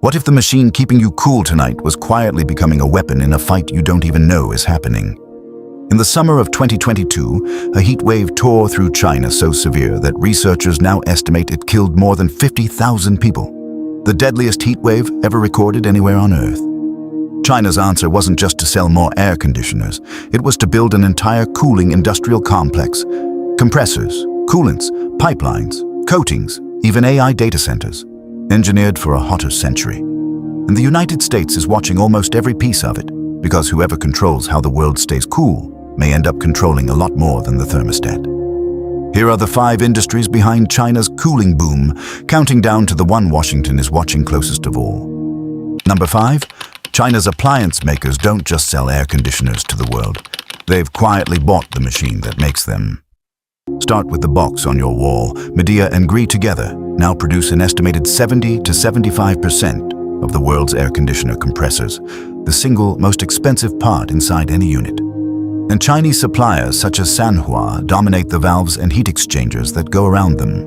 What if the machine keeping you cool tonight was quietly becoming a weapon in a fight you don't even know is happening? In the summer of 2022, a heat wave tore through China so severe that researchers now estimate it killed more than 50,000 people. The deadliest heat wave ever recorded anywhere on Earth. China's answer wasn't just to sell more air conditioners, it was to build an entire cooling industrial complex. Compressors, coolants, pipelines, coatings, even AI data centers, engineered for a hotter century. And the United States is watching almost every piece of it, because whoever controls how the world stays cool may end up controlling a lot more than the thermostat. Here are the 5 industries behind China's cooling boom, counting down to the one Washington is watching closest of all. Number 5. China's appliance makers don't just sell air conditioners to the world. They've quietly bought the machine that makes them. Start with the box on your wall. Midea and Gree together now produce an estimated 70 to 75% of the world's air conditioner compressors, the single most expensive part inside any unit. And Chinese suppliers such as Sanhua dominate the valves and heat exchangers that go around them.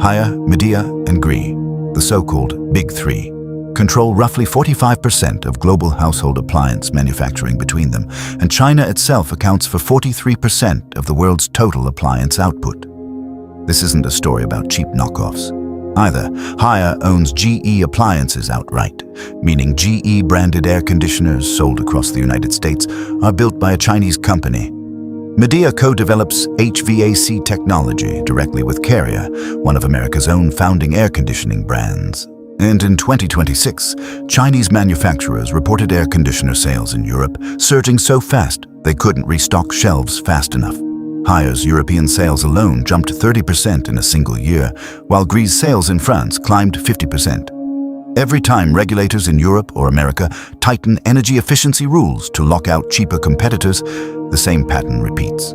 Haier, Midea, and Gree, the so-called Big Three, control roughly 45% of global household appliance manufacturing between them, and China itself accounts for 43% of the world's total appliance output. This isn't a story about cheap knockoffs. Either, Haier owns GE appliances outright, meaning GE-branded air conditioners sold across the United States are built by a Chinese company. Midea co-develops HVAC technology directly with Carrier, one of America's own founding air conditioning brands. And in 2026, Chinese manufacturers reported air conditioner sales in Europe surging so fast they couldn't restock shelves fast enough. Haier's European sales alone jumped 30% in a single year, while Gree's sales in France climbed 50%. Every time regulators in Europe or America tighten energy efficiency rules to lock out cheaper competitors, the same pattern repeats.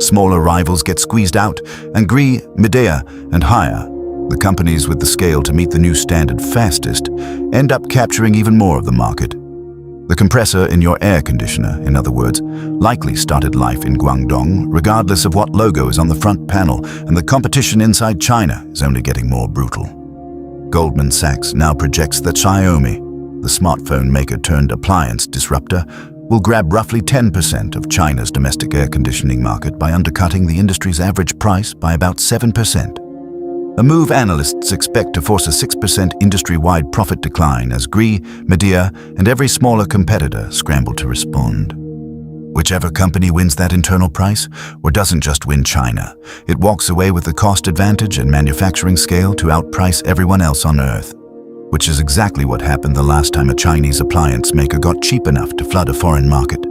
Smaller rivals get squeezed out, and Gree, Midea, and Haier, the companies with the scale to meet the new standard fastest, end up capturing even more of the market. The compressor in your air conditioner, in other words, likely started life in Guangdong, regardless of what logo is on the front panel, and the competition inside China is only getting more brutal. Goldman Sachs now projects that Xiaomi, the smartphone maker turned appliance disruptor, will grab roughly 10% of China's domestic air conditioning market by undercutting the industry's average price by about 7%. A move analysts expect to force a 6% industry-wide profit decline as Gree, Midea, and every smaller competitor scramble to respond. Whichever company wins that internal price, or doesn't just win China, it walks away with the cost advantage and manufacturing scale to outprice everyone else on Earth. Which is exactly what happened the last time a Chinese appliance maker got cheap enough to flood a foreign market.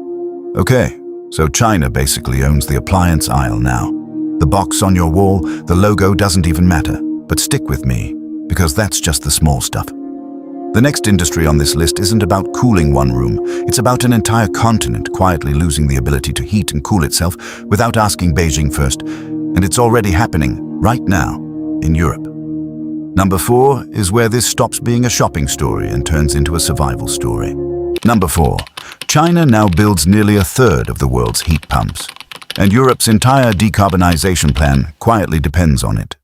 Okay, so China basically owns the appliance aisle now. The box on your wall, the logo doesn't even matter, but stick with me, because that's just the small stuff. The next industry on this list isn't about cooling one room, it's about an entire continent quietly losing the ability to heat and cool itself without asking Beijing first, and it's already happening right now in Europe. Number 4 is where this stops being a shopping story and turns into a survival story. Number 4, China now builds nearly a third of the world's heat pumps. And Europe's entire decarbonization plan quietly depends on it.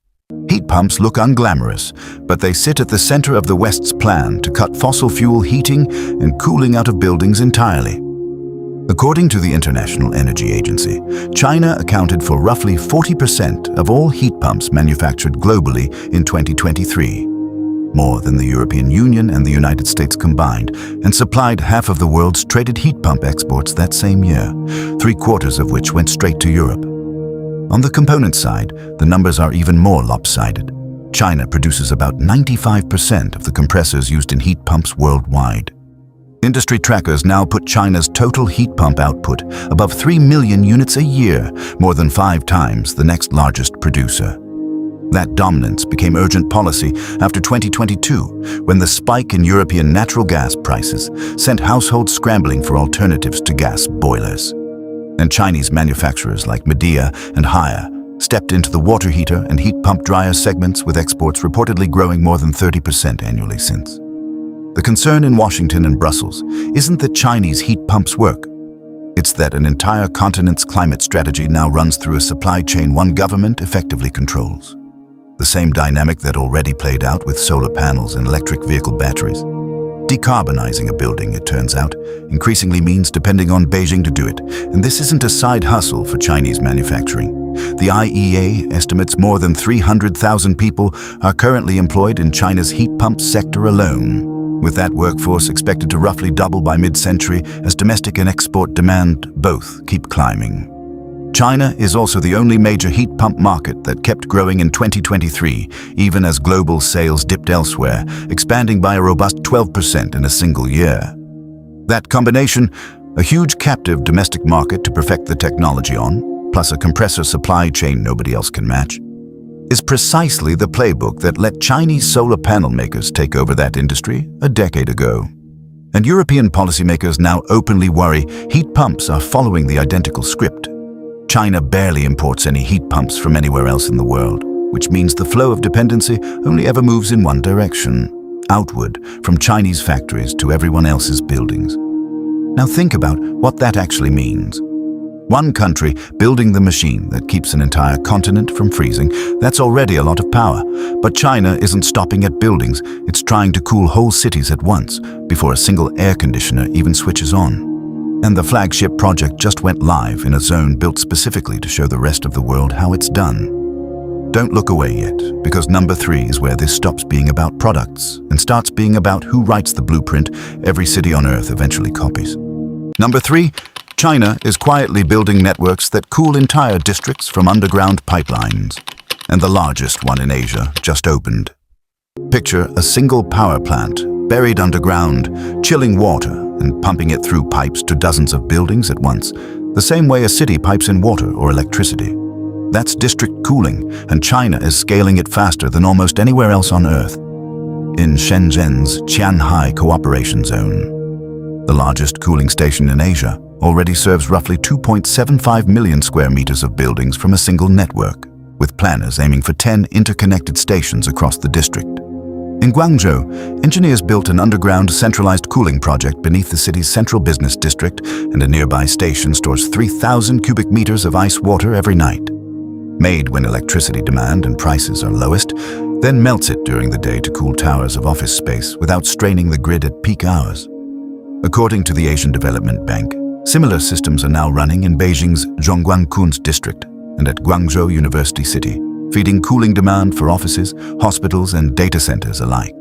Heat pumps look unglamorous, but they sit at the center of the West's plan to cut fossil fuel heating and cooling out of buildings entirely. According to the International Energy Agency, China accounted for roughly 40% of all heat pumps manufactured globally in 2023. More than the European Union and the United States combined, and supplied half of the world's traded heat pump exports that same year, 3/4 of which went straight to Europe. On the component side, the numbers are even more lopsided. China produces about 95% of the compressors used in heat pumps worldwide. Industry trackers now put China's total heat pump output above 3 million units a year, more than 5 times the next largest producer. That dominance became urgent policy after 2022, when the spike in European natural gas prices sent households scrambling for alternatives to gas boilers. And Chinese manufacturers like Midea and Haier stepped into the water heater and heat pump dryer segments, with exports reportedly growing more than 30% annually since. The concern in Washington and Brussels isn't that Chinese heat pumps work. It's that an entire continent's climate strategy now runs through a supply chain one government effectively controls. The same dynamic that already played out with solar panels and electric vehicle batteries. Decarbonizing a building, it turns out, increasingly means depending on Beijing to do it, and this isn't a side hustle for Chinese manufacturing. The IEA estimates more than 300,000 people are currently employed in China's heat pump sector alone, with that workforce expected to roughly double by mid-century as domestic and export demand both keep climbing. China is also the only major heat pump market that kept growing in 2023, even as global sales dipped elsewhere, expanding by a robust 12% in a single year. That combination, a huge captive domestic market to perfect the technology on, plus a compressor supply chain nobody else can match, is precisely the playbook that let Chinese solar panel makers take over that industry a decade ago. And European policymakers now openly worry heat pumps are following the identical script. China barely imports any heat pumps from anywhere else in the world, which means the flow of dependency only ever moves in one direction, outward from Chinese factories to everyone else's buildings. Now think about what that actually means. One country building the machine that keeps an entire continent from freezing, that's already a lot of power. But China isn't stopping at buildings, it's trying to cool whole cities at once before a single air conditioner even switches on. And the flagship project just went live in a zone built specifically to show the rest of the world how it's done. Don't look away yet, because number 3 is where this stops being about products and starts being about who writes the blueprint every city on Earth eventually copies. Number 3, China is quietly building networks that cool entire districts from underground pipelines. And the largest one in Asia just opened. Picture a single power plant buried underground, chilling water and pumping it through pipes to dozens of buildings at once, the same way a city pipes in water or electricity. That's district cooling, and China is scaling it faster than almost anywhere else on Earth. In Shenzhen's Qianhai Cooperation Zone, the largest cooling station in Asia, already serves roughly 2.75 million square meters of buildings from a single network, with planners aiming for 10 interconnected stations across the district. In Guangzhou, engineers built an underground centralized cooling project beneath the city's central business district, and a nearby station stores 3,000 cubic meters of ice water every night. Made when electricity demand and prices are lowest, then melts it during the day to cool towers of office space without straining the grid at peak hours. According to the Asian Development Bank, similar systems are now running in Beijing's Zhongguancun's district and at Guangzhou University City, feeding cooling demand for offices, hospitals, and data centers alike.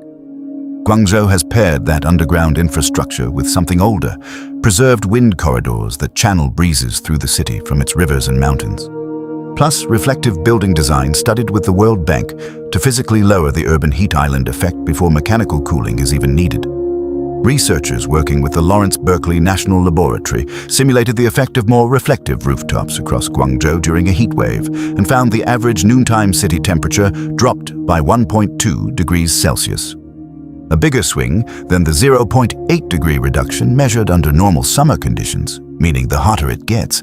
Guangzhou has paired that underground infrastructure with something older, preserved wind corridors that channel breezes through the city from its rivers and mountains. Plus, reflective building design studied with the World Bank to physically lower the urban heat island effect before mechanical cooling is even needed. Researchers working with the Lawrence Berkeley National Laboratory simulated the effect of more reflective rooftops across Guangzhou during a heat wave and found the average noontime city temperature dropped by 1.2 degrees Celsius. A bigger swing than the 0.8 degree reduction measured under normal summer conditions, meaning the hotter it gets,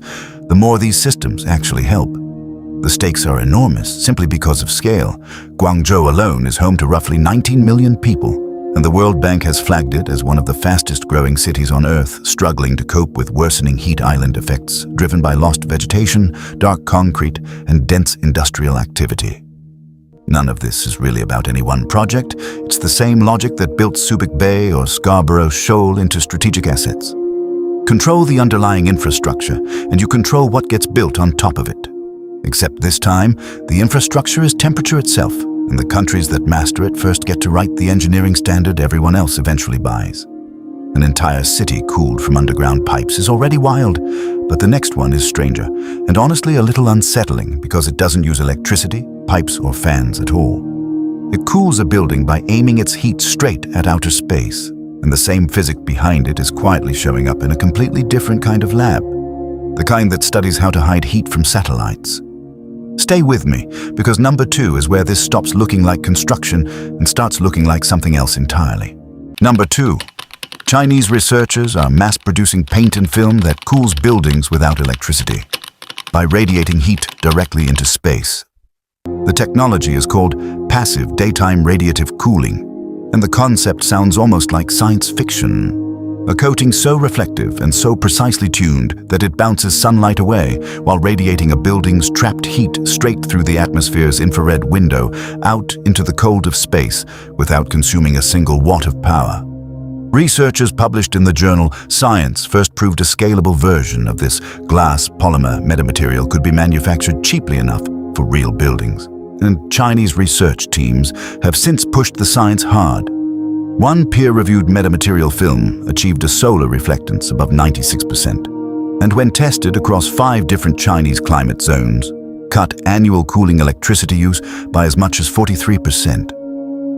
the more these systems actually help. The stakes are enormous simply because of scale. Guangzhou alone is home to roughly 19 million people, and the World Bank has flagged it as one of the fastest-growing cities on Earth, struggling to cope with worsening heat island effects driven by lost vegetation, dark concrete, and dense industrial activity. None of this is really about any one project. It's the same logic that built Subic Bay or Scarborough Shoal into strategic assets. Control the underlying infrastructure, and you control what gets built on top of it. Except this time, the infrastructure is temperature itself, and the countries that master it first get to write the engineering standard everyone else eventually buys. An entire city cooled from underground pipes is already wild, but the next one is stranger, and honestly a little unsettling because it doesn't use electricity, pipes, or fans at all. It cools a building by aiming its heat straight at outer space, and the same physics behind it is quietly showing up in a completely different kind of lab, the kind that studies how to hide heat from satellites. Stay with me, because number 2 is where this stops looking like construction and starts looking like something else entirely. Number 2. Chinese researchers are mass-producing paint and film that cools buildings without electricity, by radiating heat directly into space. The technology is called passive daytime radiative cooling, and the concept sounds almost like science fiction. A coating so reflective and so precisely tuned that it bounces sunlight away while radiating a building's trapped heat straight through the atmosphere's infrared window out into the cold of space without consuming a single watt of power. Researchers published in the journal Science first proved a scalable version of this glass polymer metamaterial could be manufactured cheaply enough for real buildings. And Chinese research teams have since pushed the science hard. One peer-reviewed metamaterial film achieved a solar reflectance above 96%, and when tested across 5 different Chinese climate zones, cut annual cooling electricity use by as much as 43%.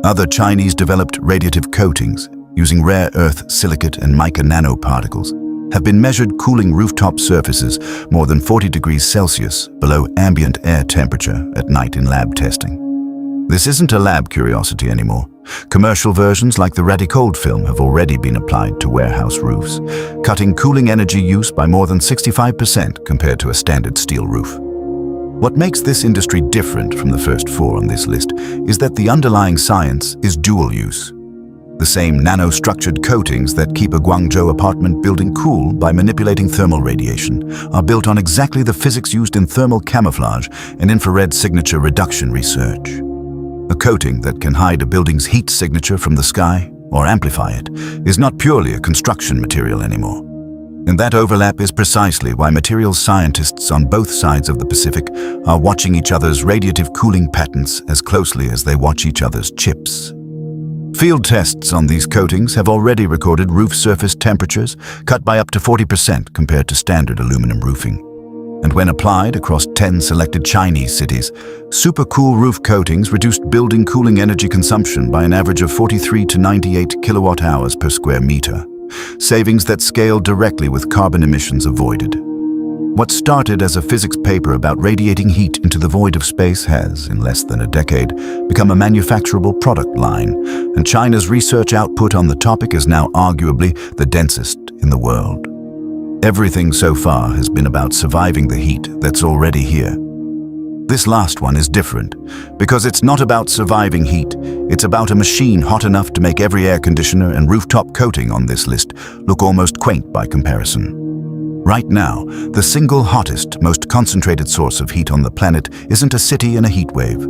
Other Chinese-developed radiative coatings, using rare earth silicate and mica nanoparticles, have been measured cooling rooftop surfaces more than 40 degrees Celsius below ambient air temperature at night in lab testing. This isn't a lab curiosity anymore. Commercial versions like the radiative film have already been applied to warehouse roofs, cutting cooling energy use by more than 65% compared to a standard steel roof. What makes this industry different from the first 4 on this list is that the underlying science is dual use. The same nano-structured coatings that keep a Guangzhou apartment building cool by manipulating thermal radiation are built on exactly the physics used in thermal camouflage and infrared signature reduction research. A coating that can hide a building's heat signature from the sky, or amplify it, is not purely a construction material anymore. And that overlap is precisely why materials scientists on both sides of the Pacific are watching each other's radiative cooling patterns as closely as they watch each other's chips. Field tests on these coatings have already recorded roof surface temperatures cut by up to 40% compared to standard aluminum roofing. And when applied across 10 selected Chinese cities, super-cool roof coatings reduced building cooling energy consumption by an average of 43 to 98 kilowatt-hours per square meter, savings that scale directly with carbon emissions avoided. What started as a physics paper about radiating heat into the void of space has, in less than a decade, become a manufacturable product line, and China's research output on the topic is now arguably the densest in the world. Everything so far has been about surviving the heat that's already here. This last one is different, because it's not about surviving heat, it's about a machine hot enough to make every air conditioner and rooftop coating on this list look almost quaint by comparison. Right now, the single hottest, most concentrated source of heat on the planet isn't a city in a heat wave.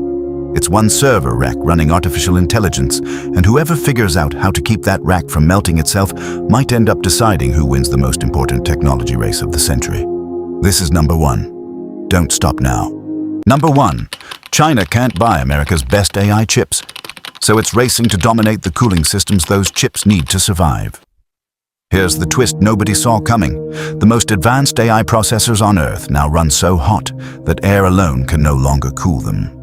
It's one server rack running artificial intelligence, and whoever figures out how to keep that rack from melting itself might end up deciding who wins the most important technology race of the century. This is number 1. Don't stop now. Number 1. China can't buy America's best AI chips, so it's racing to dominate the cooling systems those chips need to survive. Here's the twist nobody saw coming. The most advanced AI processors on Earth now run so hot that air alone can no longer cool them.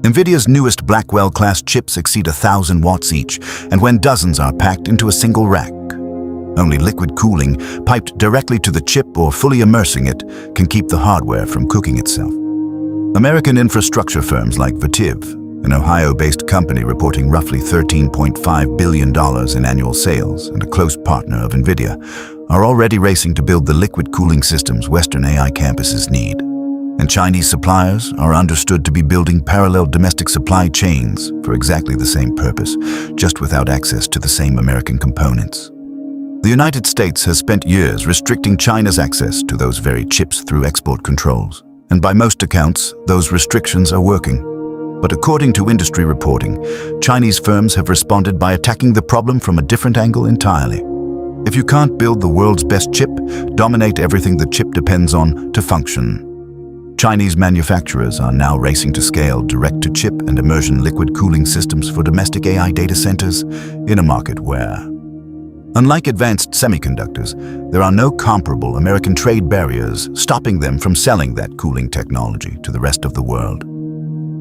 NVIDIA's newest Blackwell-class chips exceed 1,000 watts each, and when dozens are packed into a single rack. Only liquid cooling, piped directly to the chip or fully immersing it, can keep the hardware from cooking itself. American infrastructure firms like Vertiv, an Ohio-based company reporting roughly $13.5 billion in annual sales and a close partner of NVIDIA, are already racing to build the liquid cooling systems Western AI campuses need. And Chinese suppliers are understood to be building parallel domestic supply chains for exactly the same purpose, just without access to the same American components. The United States has spent years restricting China's access to those very chips through export controls, and by most accounts, those restrictions are working. But according to industry reporting, Chinese firms have responded by attacking the problem from a different angle entirely. If you can't build the world's best chip, dominate everything the chip depends on to function. Chinese manufacturers are now racing to scale direct-to-chip and immersion liquid cooling systems for domestic AI data centers in a market where, unlike advanced semiconductors, there are no comparable American trade barriers stopping them from selling that cooling technology to the rest of the world.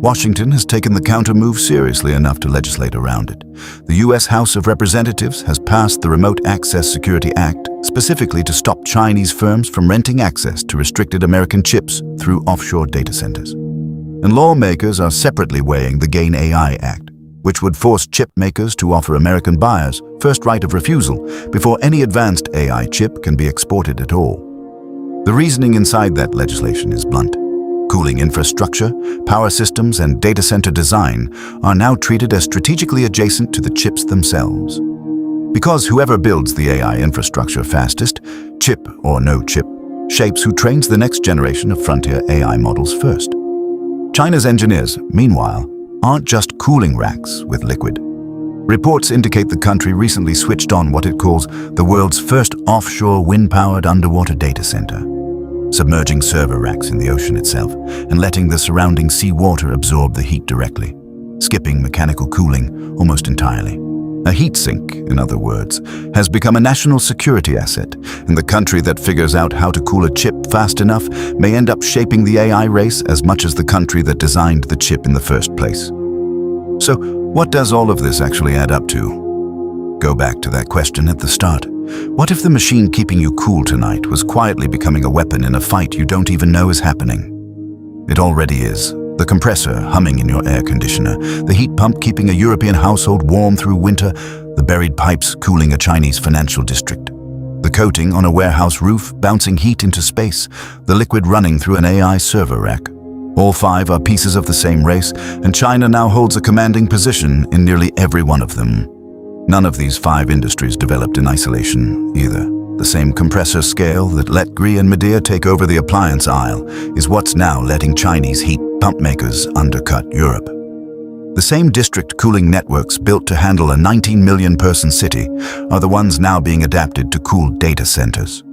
Washington has taken the counter-move seriously enough to legislate around it. The U.S. House of Representatives has passed the Remote Access Security Act specifically to stop Chinese firms from renting access to restricted American chips through offshore data centers. And lawmakers are separately weighing the GAIN AI Act, which would force chip makers to offer American buyers first right of refusal before any advanced AI chip can be exported at all. The reasoning inside that legislation is blunt. Cooling infrastructure, power systems, and data center design are now treated as strategically adjacent to the chips themselves. Because whoever builds the AI infrastructure fastest, chip or no chip, shapes who trains the next generation of frontier AI models first. China's engineers, meanwhile, aren't just cooling racks with liquid. Reports indicate the country recently switched on what it calls the world's first offshore wind-powered underwater data center, submerging server racks in the ocean itself and letting the surrounding seawater absorb the heat directly, skipping mechanical cooling almost entirely. A heat sink, in other words, has become a national security asset, and the country that figures out how to cool a chip fast enough may end up shaping the AI race as much as the country that designed the chip in the first place. So, what does all of this actually add up to? Go back to that question at the start. What if the machine keeping you cool tonight was quietly becoming a weapon in a fight you don't even know is happening? It already is. The compressor humming in your air conditioner, the heat pump keeping a European household warm through winter, the buried pipes cooling a Chinese financial district, the coating on a warehouse roof bouncing heat into space, the liquid running through an AI server rack. All five are pieces of the same race, and China now holds a commanding position in nearly every one of them. None of these five industries developed in isolation either. The same compressor scale that let Gree and Midea take over the appliance aisle is what's now letting Chinese heat pump makers undercut Europe. The same district cooling networks built to handle a 19 million person city are the ones now being adapted to cool data centers.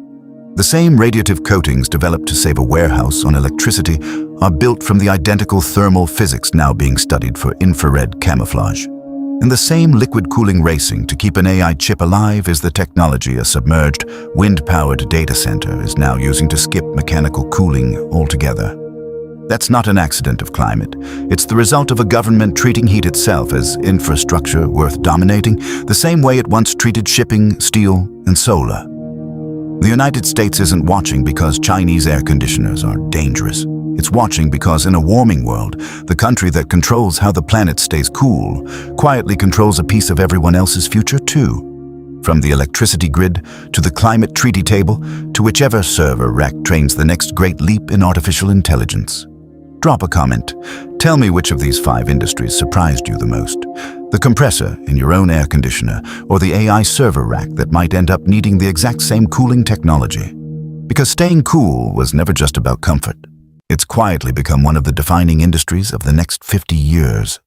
The same radiative coatings developed to save a warehouse on electricity are built from the identical thermal physics now being studied for infrared camouflage. And the same liquid cooling racing to keep an AI chip alive is the technology a submerged, wind-powered data center is now using to skip mechanical cooling altogether. That's not an accident of climate. It's the result of a government treating heat itself as infrastructure worth dominating, the same way it once treated shipping, steel, and solar. The United States isn't watching because Chinese air conditioners are dangerous. It's watching because in a warming world, the country that controls how the planet stays cool quietly controls a piece of everyone else's future too. From the electricity grid to the climate treaty table to whichever server rack trains the next great leap in artificial intelligence. Drop a comment. Tell me which of these five industries surprised you the most. The compressor in your own air conditioner or the AI server rack that might end up needing the exact same cooling technology. Because staying cool was never just about comfort. It's quietly become one of the defining industries of the next 50 years.